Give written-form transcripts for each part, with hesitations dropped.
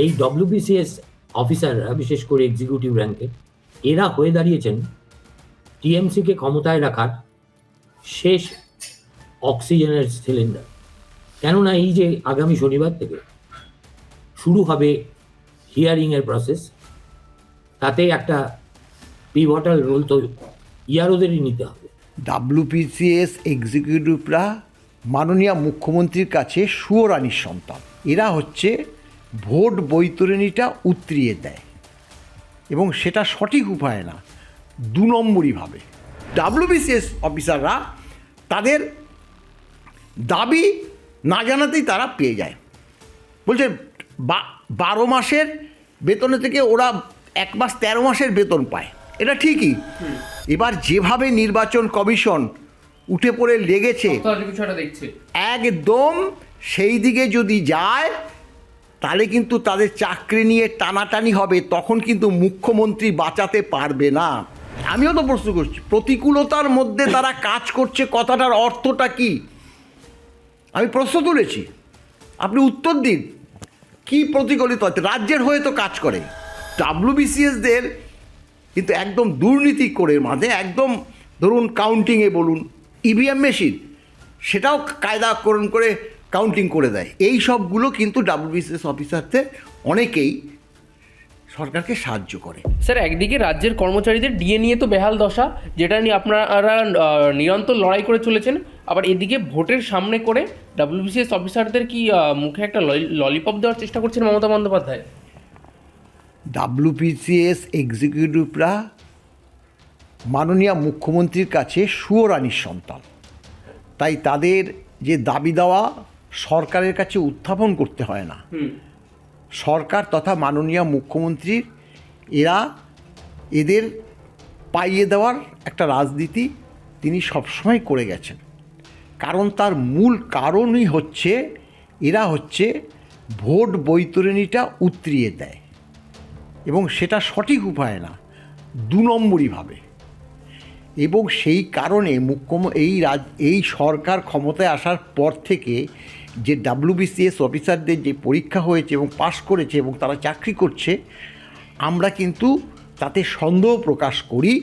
এই ডব্লিউবিসিএস অফিসাররা, বিশেষ করে এক্সিকিউটিভ র্যাঙ্কের, এরা হয়ে দাঁড়িয়েছেন টিএমসিকে ক্ষমতায় রাখার শেষ অক্সিজেনের সিলিন্ডার। কেননা এই যে আগামী শনিবার থেকে শুরু হবে হিয়ারিংয়ের প্রসেস, তাতে একটা পিভটাল রোল তো ইয়ারোদেরই নিতে হবে। ডাব্লিউবিসিএস এক্সিকিউটিভরা মাননীয় মুখ্যমন্ত্রীর কাছে সুয়োরানির সন্তান। এরা হচ্ছে ভোট বৈতরণীটা উতরিয়ে দেয় এবং সেটা সঠিক উপায় না, 2 নম্বরীভাবে। ডাব্লিউবিসিএস অফিসাররা তাদের দাবি না জানাতেই তারা পেয়ে যায়। বলছে 12 মাসের বেতনে থেকে ওরা 1 মাস 13 মাসের বেতন পায়, এটা ঠিকই। এবার যেভাবে নির্বাচন কমিশন উঠে পড়ে লেগেছে একদম সেই দিকে যদি যায় তাহলে কিন্তু তাদের চাকরি নিয়ে টানাটানি হবে, তখন কিন্তু মুখ্যমন্ত্রী বাঁচাতে পারবে না। আমিও তো প্রশ্ন করছি, প্রতিকূলতার মধ্যে তারা কাজ করছে, কথাটার অর্থটা কি? আমি প্রশ্ন তুলেছি, আপনি উত্তর দিন। কি প্রতিকূলতা? রাজ্যের হয়ে তো কাজ করে। ডাব্লিউবিসিএসদের কিন্তু একদম দুর্নীতি করে মাঝে একদম, ধরুন কাউন্টিংয়ে বলুন, ইভিএম মেশিন সেটাও কায়দাকরণ করে কাউন্টিং করে দেয়। এই সবগুলো কিন্তু ডাব্লিউবিসিএস অফিসারদের অনেকেই সরকারকে সাহায্য করে। স্যার, একদিকে রাজ্যের কর্মচারীদের ডিএ নিয়ে তো বেহাল দশা, যেটা নিয়ে আপনারা নিরন্তর লড়াই করে চলেছেন, আবার এদিকে ভোটের সামনে করে ডাব্লিউবিসিএস অফিসারদের কি মুখে একটা ললিপপ দেওয়ার চেষ্টা করছেন মমতা বন্দ্যোপাধ্যায়? ডাব্লিউবিসিএস এক্সিকিউটিভরা মাননীয় মুখ্যমন্ত্রীর কাছে সুয়োরানির সন্তান, তাই তাদের যে দাবি দেওয়া সরকারের কাছে উত্থাপন করতে হয় না। সরকার তথা মাননীয় মুখ্যমন্ত্রীর এদের পাইয়ে দেওয়ার একটা রাজনীতি তিনি সবসময় করে গেছেন। কারণ তার মূল কারণই হচ্ছে এরা হচ্ছে ভোট বৈতরণীটা উতরিয়ে দেয় এবং সেটা সঠিক উপায় না, 2 নম্বরীভাবে। এবং সেই কারণে এই সরকার ক্ষমতায় আসার পর থেকে যে ডাব্লিউবিসিএস অফিসারদের যে পরীক্ষা হয়েছে এবং পাশ করেছে এবং তারা চাকরি করছে, আমরা কিন্তু তাতে সন্দেহ প্রকাশ করি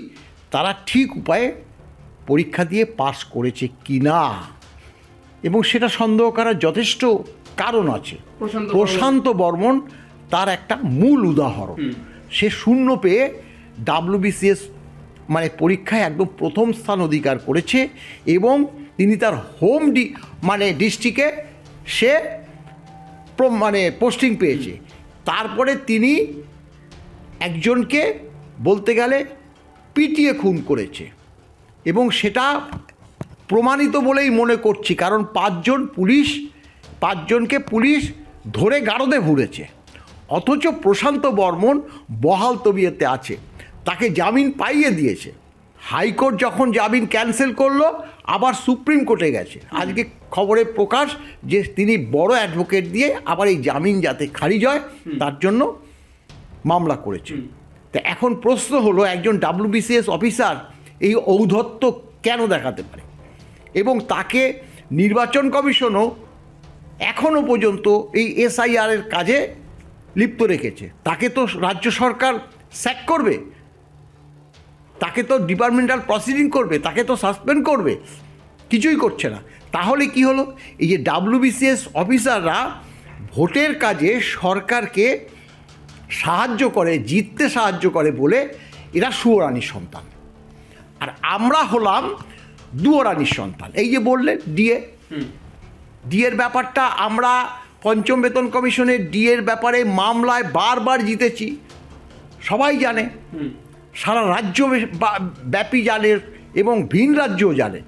তারা ঠিক উপায়ে পরীক্ষা দিয়ে পাশ করেছে কি না, এবং সেটা সন্দেহ করার যথেষ্ট কারণ আছে। প্রশান্ত বর্মন তার একটা মূল উদাহরণ। সে 0 পেয়ে ডাব্লিউবিসিএস পরীক্ষায় একদম প্রথম স্থান অধিকার করেছে এবং তিনি তার হোম ডিস্ট্রিক্টে সে পোস্টিং পেয়েছে। তারপরে তিনি একজনকে বলতে গেলে পিটিয়ে খুন করেছে এবং সেটা প্রমাণিত বলেই মনে করছি, কারণ 5 জনকে পুলিশ ধরে গারদে ভুরেছে। অথচ প্রশান্ত বর্মন বহাল তবিয়তে আছে, তাকে জামিন পাইয়ে দিয়েছে। হাইকোর্ট যখন জামিন ক্যান্সেল করলো, আবার সুপ্রিম কোর্টে গেছে। আজকে খবরে প্রকাশ যে তিনি বড় অ্যাডভোকেট দিয়ে আবার এই জামিন যাতে খারিজ হয় তার জন্য মামলা করেছে। তা এখন প্রশ্ন হলো, একজন ডাব্লিউবিসিএস অফিসার এই ঔদ্ধত্য কেন দেখাতে পারে? এবং তাকে নির্বাচন কমিশনও এখনও পর্যন্ত এই এসআইআরের কাজে লিপ্ত রেখেছে। তাকে তো রাজ্য সরকার স্যাক করবে, তাকে তো ডিপার্টমেন্টাল প্রসিডিং করবে, তাকে তো সাসপেন্ড করবে, কিছুই করছে না। তাহলে কি হলো? এই যে ডাব্লিউবিসিএস অফিসাররা ভোটের কাজে সরকারকে সাহায্য করে, জিততে সাহায্য করে বলে এরা সুয়োরানির সন্তান, আর আমরা হলাম দুয়োরানির সন্তান। এই যে বললেন ডিএর ব্যাপারটা, আমরা 5ম বেতন কমিশনের ডিএর ব্যাপারে মামলায় বারবার জিতেছি, সবাই জানে, সারা রাজ্য ব্যাপী জানে এবং ভিন রাজ্যও জানে।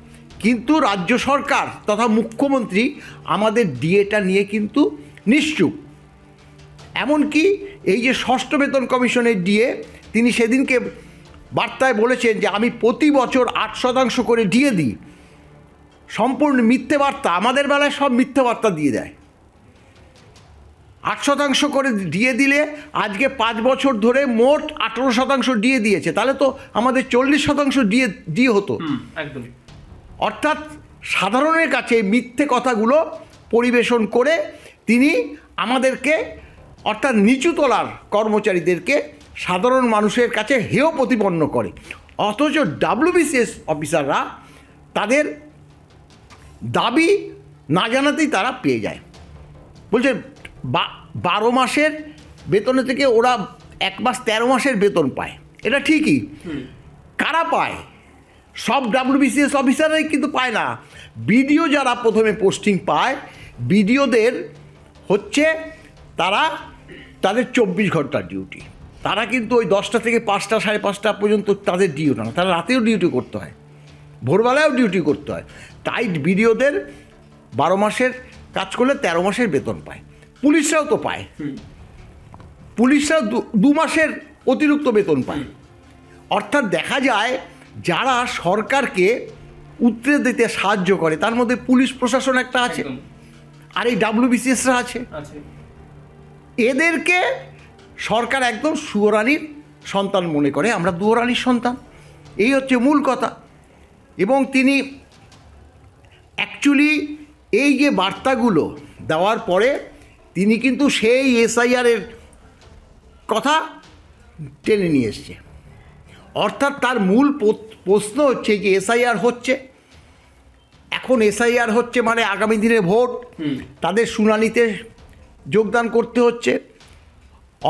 কিন্তু রাজ্য সরকার তথা মুখ্যমন্ত্রী আমাদের ডিএটা নিয়ে কিন্তু নিশ্চুপ। এমনকি এই যে 6ষ্ঠ বেতন কমিশনের ডিএ, তিনি সেদিনকে বার্তায় বলেছেন যে আমি প্রতি বছর 8% করে ডিএ দিই। সম্পূর্ণ মিথ্যে বার্তা, আমাদের বেলায় সব মিথ্যে বার্তা দিয়ে দেয়। 8% করে ডিএ দিলে আজকে 5 বছর ধরে মোট 18% ডিএ দিয়েছে, তাহলে তো আমাদের 40% ডিএ হতো। একদম। অর্থাৎ সাধারণের কাছে মিথ্যে কথাগুলো পরিবেশন করে তিনি আমাদেরকে অর্থাৎ নিচু তলার কর্মচারীদেরকে সাধারণ মানুষের কাছে হেয় প্রতিপন্ন করে, অথচ ডাব্লিউবিসিএস অফিসাররা তাদের দাবি না জানাতেই তারা পেয়ে যায়। বলছে 12 মাসের বেতনে থেকে ওরা 1 মাস 13 মাসের বেতন পায়। এটা ঠিকই, কারা পায়? সব ডাব্লিউবিসিএস অফিসাররাই কিন্তু পায় না। বিডিও যারা প্রথমে পোস্টিং পায়, বিডিওদের হচ্ছে তাদের 24 ঘন্টার ডিউটি। তারা কিন্তু ওই 10টা থেকে 5টা 5:30 পর্যন্ত তাদের ডিউটি না, তারা রাতেও ডিউটি করতে হয়, ভোরবেলায়ও ডিউটি করতে হয়। তাই বিডিওদের 12 মাসের কাজ করলে 13 মাসের বেতন পায়। পুলিশরাও তো পায়, পুলিশরাও 2 মাসের অতিরিক্ত বেতন পায়। অর্থাৎ দেখা যায় যারা সরকারকে উতরে দিতে সাহায্য করে তার মধ্যে পুলিশ প্রশাসন একটা আছে, আর এই ডাব্লিউবিসিএসরা আছে। এদেরকে সরকার একদম সুয়োরানির সন্তান মনে করে, আমরা দুয়োরানির সন্তান, এই হচ্ছে মূল কথা। এবং তিনি অ্যাকচুয়ালি এই যে বার্তাগুলো দেওয়ার পরে তিনি কিন্তু সেই এসআইআরের কথা টেনে নিয়ে এসছে। অর্থাৎ তার মূল প্রশ্ন হচ্ছে যে এসআইআর হচ্ছে, এখন এসআইআর হচ্ছে মানে আগামী দিনে ভোট, তাদের শুনানিতে যোগদান করতে হচ্ছে।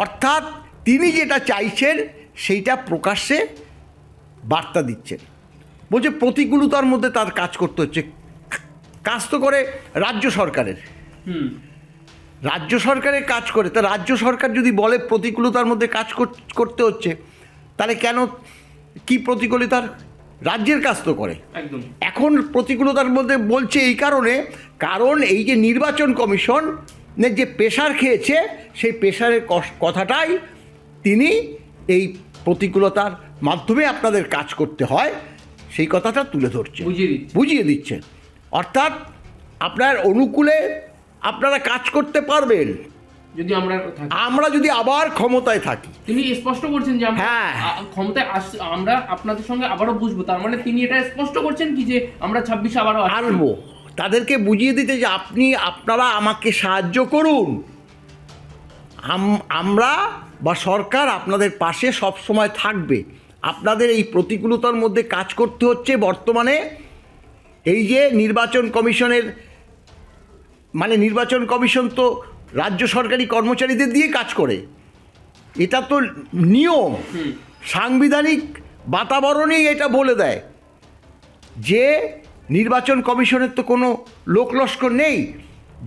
অর্থাৎ তিনি যেটা চাইছেন সেইটা প্রকাশ্যে বার্তা দিচ্ছেন। বলছে প্রতিকূলতার মধ্যে তার কাজ করতে হচ্ছে। কাজ তো করে রাজ্য সরকারের, রাজ্য সরকারের কাজ করে, তা রাজ্য সরকার যদি বলে প্রতিকূলতার মধ্যে কাজ করতে হচ্ছে, তাহলে কেন কি প্রতিকূলতার? রাজ্যের কাজ তো করে। এখন প্রতিকূলতার মধ্যে বলছে এই কারণ এই যে নির্বাচন কমিশনের যে প্রেশার খেয়েছে, সেই প্রেশারের কথাটাই তিনি এই প্রতিকূলতার মাধ্যমে আপনাদের কাজ করতে হয় সেই কথাটা তুলে ধরছে, বুঝিয়ে দিচ্ছে। অর্থাৎ আপনার অনুকূলে আপনারা কাজ করতে পারবেন যদি আমরা যদি আবার ক্ষমতায় থাকি। তিনি স্পষ্ট করছেন যে আমরা ক্ষমতায় আমরা আপনাদের সঙ্গে আবারও বুঝবো। তার মানে তিনি এটা স্পষ্ট করছেন কি যে আমরা 26 আবারও আসবো। তাদেরকে বুঝিয়ে দিতে যে আপনারা আমাকে সাহায্য করুন, আমরা বা সরকার আপনাদের পাশে সব সময় থাকবে। আপনাদের এই প্রতিকূলতার মধ্যে কাজ করতে হচ্ছে। বর্তমানে এই যে নির্বাচন কমিশনের নির্বাচন কমিশন তো রাজ্য সরকারি কর্মচারীদের দিয়ে কাজ করে, এটা তো নিয়ম, সাংবিধানিক বাতাবরণেই এটা বলে দেয় যে নির্বাচন কমিশনের তো কোনো লোকলস্কর নেই।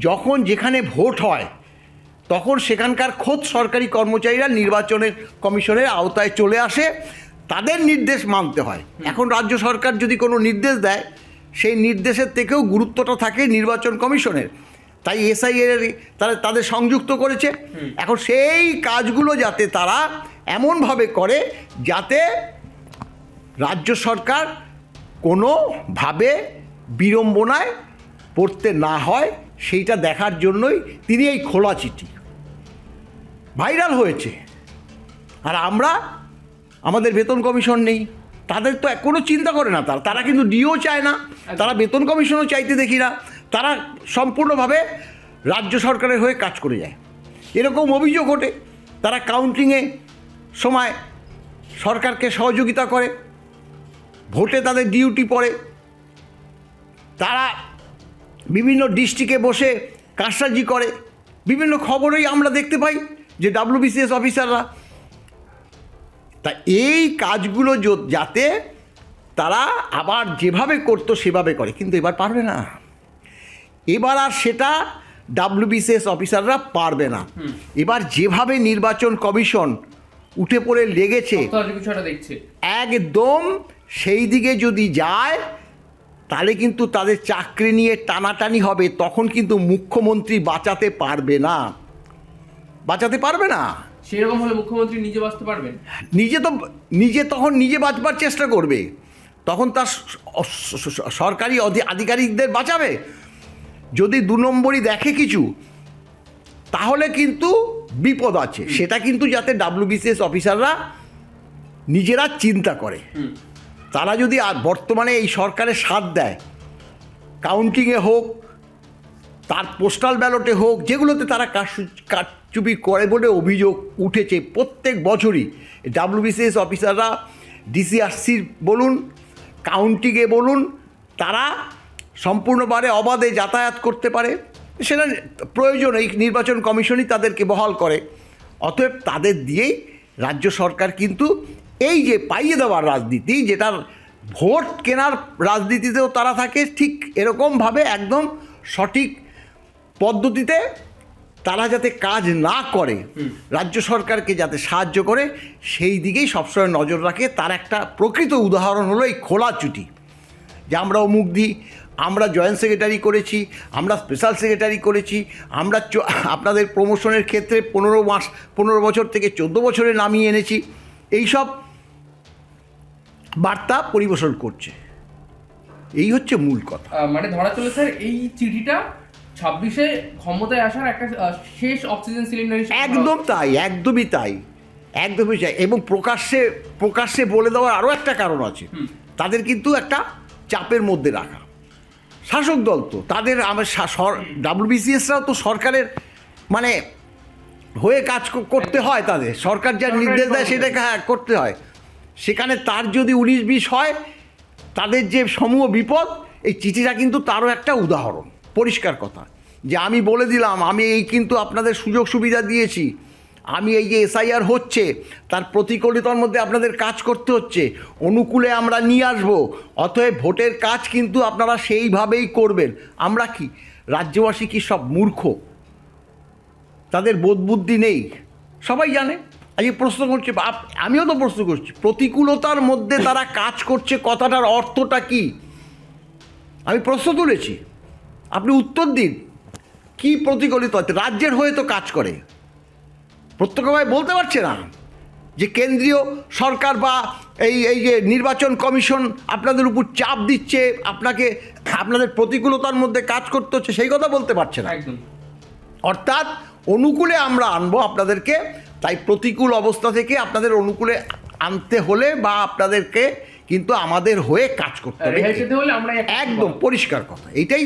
যখন যেখানে ভোট হয় তখন সেখানকার খোদ সরকারি কর্মচারীরা নির্বাচনের কমিশনের আওতায় চলে আসে, তাদের নির্দেশ মানতে হয়। এখন রাজ্য সরকার যদি কোনো নির্দেশ দেয়, সেই নির্দেশের থেকেও গুরুত্বটা থাকে নির্বাচন কমিশনের, তাই এসআইআর তাদের সংযুক্ত করেছে। এখন সেই কাজগুলো যাতে তারা এমনভাবে করে যাতে রাজ্য সরকার কোনোভাবে বিড়ম্বনায় পড়তে না হয়, সেইটা দেখার জন্যই তিনি এই খোলা চিঠি ভাইরাল হয়েছে। আর আমাদের বেতন কমিশন নেই, তাদের তো কোনো চিন্তা করে না, তারা কিন্তু ডিও চায় না, তারা বেতন কমিশনও চাইতে দেখি না, তারা সম্পূর্ণভাবে রাজ্য সরকারের হয়ে কাজ করে যায়। এরকম অভিযোগ ওঠে, তারা কাউন্টিংয়ে সময় সরকারকে সহযোগিতা করে, ভোটে তাদের ডিউটি পড়ে, তারা বিভিন্ন ডিস্ট্রিক্টে বসে কারসাজি করে। বিভিন্ন খবরেই আমরা দেখতে পাই যে ডাব্লিউবিসিএস অফিসাররা, তা এই কাজগুলো যাতে তারা আবার যেভাবে করতো সেভাবে করে, কিন্তু এবার পারবে না। এবার আর সেটা ডাব্লিউবিসিএস অফিসাররা পারবে না। এবার যেভাবে নির্বাচন কমিশন উঠে পড়ে লেগেছে একদম সেই দিকে যদি যায়, তাহলে কিন্তু তাদের চাকরি নিয়ে টানাটানি হবে। তখন কিন্তু মুখ্যমন্ত্রী বাঁচাতে পারবে না। সেরকম হলে মুখ্যমন্ত্রী নিজে বাঁচতে পারবেন? তখন নিজে বাঁচবার চেষ্টা করবে, তখন তার সরকারি আধিকারিকদের বাঁচাবে। যদি 2 নম্বরই দেখে কিছু, তাহলে কিন্তু বিপদ আছে। সেটা কিন্তু যাতে ডাব্লিউবিসিএস অফিসাররা নিজেরা চিন্তা করে। তারা যদি আর বর্তমানে এই সরকারের সাথ দেয়, কাউন্টিংয়ে হোক, তার পোস্টাল ব্যালটে হোক, যেগুলোতে তারা চুপি করে বলে অভিযোগ উঠেছে প্রত্যেক বছরই। WBCS অফিসাররা DCRCর বলুন, কাউন্টিংয়ে বলুন, তারা সম্পূর্ণভাবে অবাধে যাতায়াত করতে পারে, সেটা প্রয়োজন এই নির্বাচন কমিশনই তাদেরকে বহাল করে। অতএব তাদের দিয়েই রাজ্য সরকার কিন্তু এই যে পাইয়ে দেওয়ার রাজনীতি, যেটার ভোট কেনার রাজনীতিতেও তারা থাকে, ঠিক এরকমভাবে একদম সঠিক পদ্ধতিতে তারা যাতে কাজ না করে, রাজ্য সরকারকে যাতে সাহায্য করে, সেই দিকেই সবসময় নজর রাখে। তার একটা প্রকৃত উদাহরণ হলো এই খোলা চিঠি, যে আমরা অমুক দিই, আমরা জয়েন্ট সেক্রেটারি করেছি, আমরা স্পেশাল সেক্রেটারি করেছি, আমরা আপনাদের প্রমোশনের ক্ষেত্রে 15 বছর থেকে 14 বছরে নামিয়ে এনেছি, এইসব বার্তা পরিবেশন করছে। এই হচ্ছে মূল কথা। মানে ধরা চলে স্যার, এই চিঠিটা 26-এ ক্ষমতায় আসার একটা শেষ অক্সিজেন সিলিন্ডার হিসেবে। একদম তাই, একদমই তাই, একদমই তাই। এবং প্রকাশ্যে বলে দেওয়ার আরও একটা কারণ আছে, তাদের কিন্তু একটা চাপের মধ্যে রাখা। শাসক দল তো তাদের, WBCSরাও তো সরকারের মানে হয়ে কাজ করতে হয়, তাদের সরকার যা নির্দেশ দেয় সেটাকে করতে হয়। সেখানে তার যদি 19-20 হয়, তাদের যে সমূহ বিপদ, এই চিঠিটা কিন্তু তারও একটা উদাহরণ, পরিষ্কার কথা, যে আমি বলে দিলাম, আমি এই কিন্তু আপনাদের সুযোগ সুবিধা দিয়েছি, আমি এই যে SIR হচ্ছে তার প্রতিকূলতার মধ্যে আপনাদের কাজ করতে হচ্ছে, অনুকূলে আমরা নিয়ে আসবো, অতএব ভোটের কাজ কিন্তু আপনারা সেইভাবেই করবেন। আমরা কি রাজ্যবাসী কি সব মূর্খ? তাদের বোধ বুদ্ধি নেই? সবাই জানে। আজকে প্রশ্ন করছে, আমিও তো প্রশ্ন করছি, প্রতিকূলতার মধ্যে তারা কাজ করছে, কথাটার অর্থটা কি? আমি প্রশ্ন তুলেছি, আপনি উত্তর দিন। কি প্রতিকূলতা? রাজ্যের হয়ে তো কাজ করে, প্রত্যক্ষভাবে বলতে পারছে না যে কেন্দ্রীয় সরকার বা এই যে নির্বাচন কমিশন আপনাদের উপর চাপ দিচ্ছে, আপনাদের প্রতিকূলতার মধ্যে কাজ করতে হচ্ছে, সেই কথা বলতে পারছে না। একদম। অর্থাৎ অনুকূলে আমরা আনবো আপনাদেরকে, তাই প্রতিকূল অবস্থা থেকে আপনাদের অনুকূলে আনতে হলে বা আপনাদেরকে কিন্তু আমাদের হয়ে কাজ করতে হবে, একদম পরিষ্কার কথা। এইটাই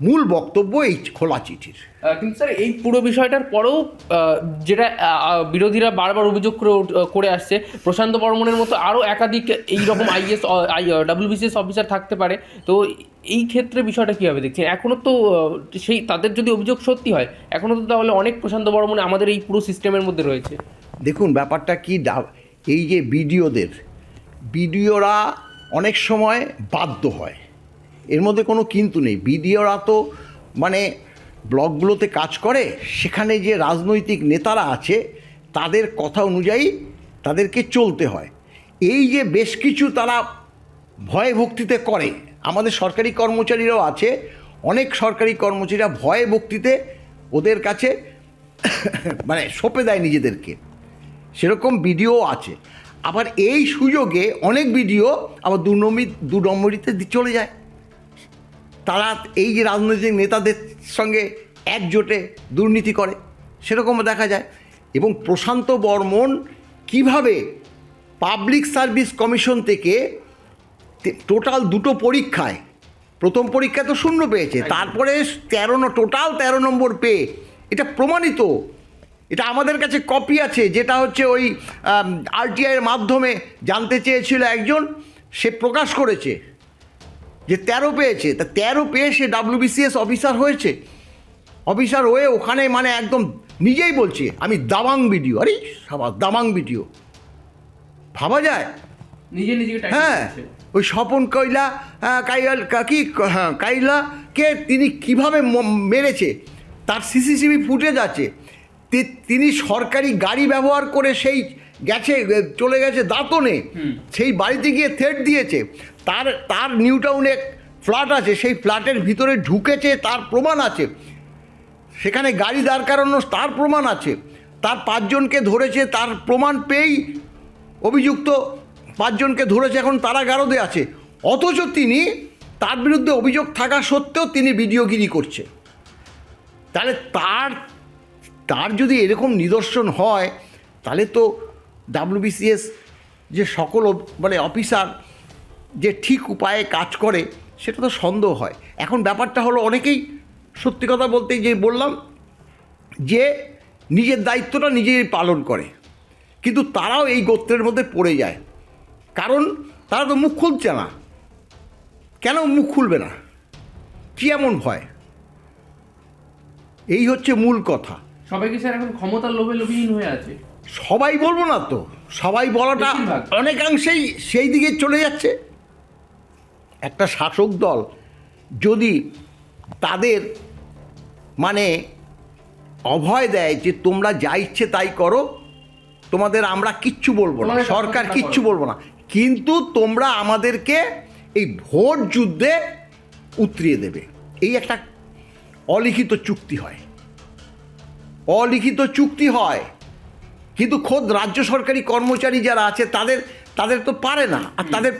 মূল বক্তব্য এই খোলা চিঠির। কিন্তু স্যার, এই পুরো বিষয়টার পরেও যেটা বিরোধীরা বারবার অভিযোগ করে আসছে, প্রশান্ত বর্মনের মতো আরও একাধিক এইরকম WBCS অফিসার থাকতে পারে। তো এই ক্ষেত্রে বিষয়টা কীভাবে দেখছেন? এখনও তো সেই তাদের যদি অভিযোগ সত্যি হয়, এখনও তো তাহলে অনেক প্রশান্ত বর্মন আমাদের এই পুরো সিস্টেমের মধ্যে রয়েছে। দেখুন ব্যাপারটা কি, এই যে বিডিওরা অনেক সময় বাধ্য হয়, এর মধ্যে কোনো কিন্তু নেই। বিডিওরা তো মানে ব্লকগুলোতে কাজ করে, সেখানে যে রাজনৈতিক নেতারা আছে তাদের কথা অনুযায়ী তাদেরকে চলতে হয়। এই যে বেশ কিছু তারা ভয় ভক্তিতে করে, আমাদের সরকারি কর্মচারীরাও আছে, অনেক সরকারি কর্মচারীরা ভয় ভক্তিতে ওদের কাছে মানে সঁপে দেয় নিজেদেরকে, সেরকম বিডিও আছে। আবার এই সুযোগে অনেক বিডিও আবার দু নম্বরিতে চলে যায়, তারা এই যে রাজনৈতিক নেতাদের সঙ্গে একজোটে দুর্নীতি করে, সেরকমও দেখা যায়। এবং প্রশান্ত বর্মন কিভাবে পাবলিক সার্ভিস কমিশন থেকে টোটাল 2টো পরীক্ষায়, প্রথম পরীক্ষায় তো 0 পেয়েছে, তারপরে টোটাল 13 নম্বর পেয়ে, এটা প্রমাণিত, এটা আমাদের কাছে কপি আছে, যেটা হচ্ছে ওই RTIর মাধ্যমে জানতে চেয়েছিল একজন, সে প্রকাশ করেছে যে 13 পেয়েছে। তা 13 পেয়ে সে WBCS অফিসার হয়েছে, অফিসার হয়ে ওখানে মানে একদম নিজেই বলছে আমি দাবাং ভিডিও। আরে সাবাস, দাবাং ভিডিও ভাবা যায়? হ্যাঁ, ওই স্বপন কাইলাকে তিনি কিভাবে মেরেছে তার CCTV ফুটেজ আছে। তিনি সরকারি গাড়ি ব্যবহার করে সেই চলে গেছে দাঁতনে, সেই বাড়িতে গিয়ে থ্রেট দিয়েছে। তার নিউ টাউনে ফ্ল্যাট আছে, সেই ফ্ল্যাটের ভিতরে ঢুকেছে, তার প্রমাণ আছে। সেখানে গাড়ি দাঁড় করানো, তার প্রমাণ আছে। তার 5 জনকে ধরেছে, তার প্রমাণ পেয়েই অভিযুক্ত 5 জনকে ধরেছে, এখন কারাগারে আছে। অথচ তিনি, তার বিরুদ্ধে অভিযোগ থাকা সত্ত্বেও তিনি ভিডিওগিরি করছে। তাহলে তার যদি এরকম নিদর্শন হয়, তাহলে তো WBCS যে সকল মানে অফিসার যে ঠিক উপায়ে কাজ করে, সেটা তো সন্দেহ হয়। এখন ব্যাপারটা হলো, অনেকেই সত্যি কথা বলতে যে বললাম যে নিজের দায়িত্বটা নিজেই পালন করে, কিন্তু তারাও এই গোত্রের মধ্যে পড়ে যায়। কারণ তারা তো মুখ খুলছে না। কেন মুখ খুলবে না? কী এমন ভয়? এই হচ্ছে মূল কথা। সবাই কি স্যার এখন ক্ষমতার লোভে লোভীহীন হয়ে আছে? সবাই বলবো না তো, সবাই বলাটা বেশিরভাগ। অনেকাংশেই সেই দিকে চলে যাচ্ছে। একটা শাসক দল যদি তাদের মানে অভয় দেয় যে তোমরা যা ইচ্ছে তাই করো, তোমাদের আমরা কিচ্ছু বলবো না, তোমাদের সরকার শাসনটা কিচ্ছু করো। বলবো না, কিন্তু তোমরা আমাদেরকে এই ভোট যুদ্ধে উতরিয়ে দেবে। এই একটা অলিখিত চুক্তি হয়, অলিখিত চুক্তি হয়। কিন্তু খোদ রাজ্য সরকারি কর্মচারী যারা আছে তাদের তো পারে না, আর তাদের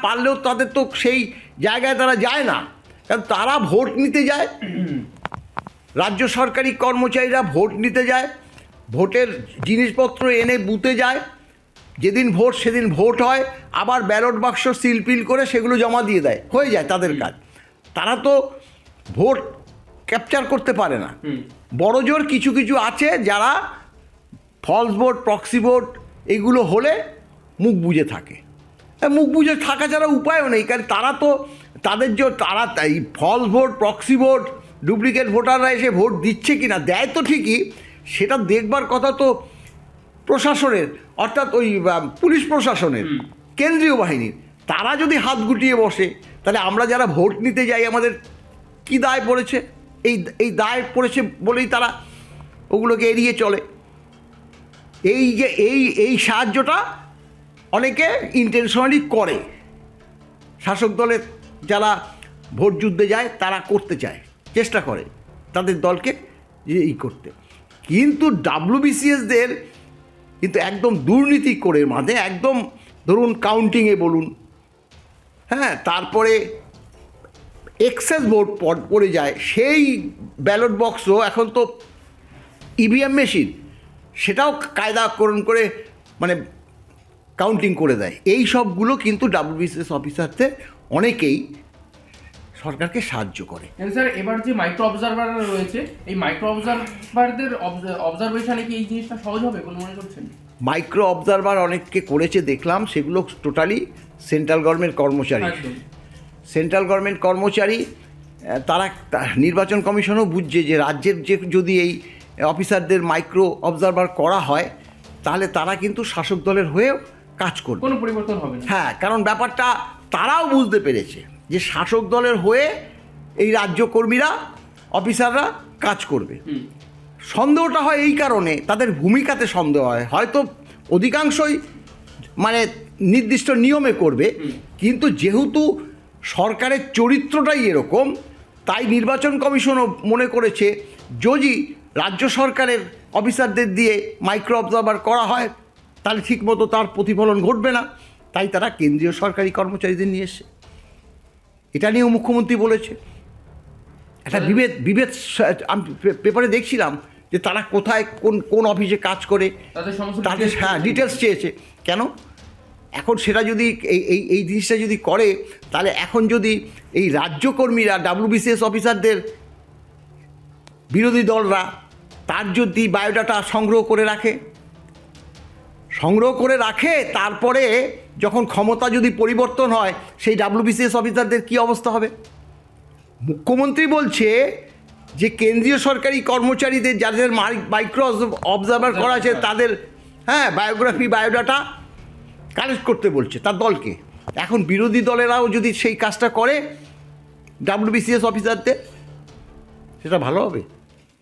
পারলেও তাদের তো সেই জায়গায় তারা যায় না, কারণ তারা ভোট নিতে যায়। রাজ্য সরকারি কর্মচারীরা ভোট নিতে যায়, ভোটের জিনিসপত্র এনে বুথে যায়, যেদিন ভোট সেদিন ভোট হয়, আবার ব্যালট বাক্স সিলপিল করে সেগুলো জমা দিয়ে দেয়, হয়ে যায় তাদের কাজ। তারা তো ভোট ক্যাপচার করতে পারে না। বড়জোর কিছু কিছু আছে যারা ফলস ভোট, প্রক্সি ভোট এগুলো হলে মুখ বুজে থাকে। মুখ বুজে থাকা ছাড়া উপায়ও নেই, কারণ তারা তো তারা এই false vote, proxy vote, duplicate ভোটাররা এসে ভোট দিচ্ছে কি না, দেয় তো ঠিকই, সেটা দেখবার কথা তো প্রশাসনের, অর্থাৎ ওই পুলিশ প্রশাসনের, কেন্দ্রীয় বাহিনীর। তারা যদি হাত গুটিয়ে বসে, তাহলে আমরা যারা ভোট নিতে যাই আমাদের কি দায় পড়েছে? এই দায় পড়েছে বলেই তারা ওগুলোকে এড়িয়ে চলে। এই যে এই সাহায্যটা অনেকে ইন্টেনশনালি করে, শাসক দলের যারা ভোট যুদ্ধে যায় তারা করতে চায়, চেষ্টা করে তাদের দলকে করতে। কিন্তু ডাব্লিউবিসিএসদের কিন্তু একদম দুর্নীতি করে মাঝে, একদম ধরুন কাউন্টিংয়ে বলুন, হ্যাঁ, তারপরে এক্সেস ভোট পড়ে যায়, সেই ব্যালট বক্সও এখন তো ইভিএম মেশিন, সেটাও কায়দাকরণ করে মানে কাউন্টিং করে দেয়। এই সবগুলো কিন্তু ডাব্লিউবিসিএস অফিসারদের অনেকেই সরকারকে সাহায্য করে। স্যার, এবার যে মাইক্রো অবজারভার রয়েছে, এই মাইক্রো অবজারভারদের অবজারভেশনে কি এই জিনিসটা সহজ হবে বলে মনে করছেন? মাইক্রো অবজারভার অনেককে করেছে দেখলাম, সেগুলো টোটালি সেন্ট্রাল গভর্নমেন্ট কর্মচারী। সেন্ট্রাল গভর্নমেন্ট কর্মচারী তারা নির্বাচন কমিশনও বুঝছে যে রাজ্যের যদি এই অফিসারদের মাইক্রো অবজারভার করা হয়, তাহলে তারা কিন্তু শাসক দলের হয়েও কাজ করবে, কোনো পরিবর্তন হবে না। হ্যাঁ, কারণ ব্যাপারটা তারাও বুঝতে পেরেছে যে শাসক দলের হয়ে এই রাজ্য কর্মীরা, অফিসাররা কাজ করবে। সন্দেহটা হয় এই কারণে, তাদের ভূমিকাতে সন্দেহ হয়, হয়তো অধিকাংশই মানে নির্দিষ্ট নিয়মে করবে, কিন্তু যেহেতু সরকারের চরিত্রটাই এরকম, তাই নির্বাচন কমিশনও মনে করেছে যদি রাজ্য সরকারের অফিসারদের দিয়ে মাইক্রো অবজারভার করা হয় তাহলে ঠিকমতো তার প্রতিফলন ঘটবে না, তাই তারা কেন্দ্রীয় সরকারি কর্মচারীদের নিয়ে এসছে। এটা নিয়েও মুখ্যমন্ত্রী বলেছে। একটা বিভেদ আমি পেপারে দেখছিলাম যে তারা কোথায় কোন অফিসে কাজ করে, তাদের হ্যাঁ ডিটেলস চেয়েছে। কেন? এখন সেটা যদি এই জিনিসটা যদি করে, তাহলে এখন যদি এই রাজ্যকর্মীরা ডাব্লিউবিসিএস অফিসারদের বিরোধী দলরা তার যদি বায়োডাটা সংগ্রহ করে রাখে, তারপরে যখন ক্ষমতা যদি পরিবর্তন হয়, সেই ডাব্লিউবিসিএস অফিসারদের কী অবস্থা হবে? মুখ্যমন্ত্রী বলছে যে কেন্দ্রীয় সরকারি কর্মচারীদের যাদের মাইক্রো অবজারভার করা আছে তাদের হ্যাঁ বায়োডাটা কালেক্ট করতে বলছে তার দলকে। এখন বিরোধী দলেরাও যদি সেই কাজটা করে ডাব্লিউবিসিএস অফিসারদের, সেটা ভালো হবে।